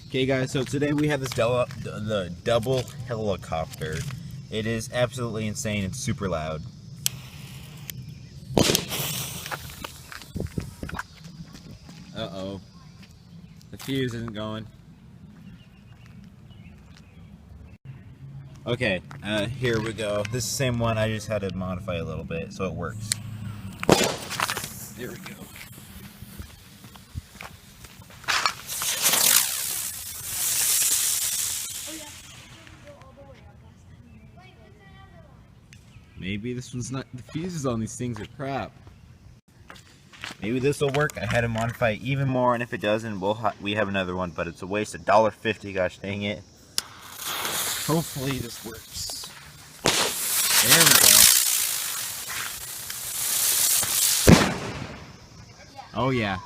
Okay guys, so today we have this the double helicopter. It is absolutely insane. It's super loud. Uh-oh. The fuse isn't going. Okay, here we go. This is the same one, I just had to modify a little bit so it works. There we go. Maybe this one's not, the fuses on these things are crap. Maybe this will work. I had to modify it even more, and if it doesn't, we have another one, but it's a waste of $1.50, gosh dang it. Hopefully this works. There we go. Oh yeah.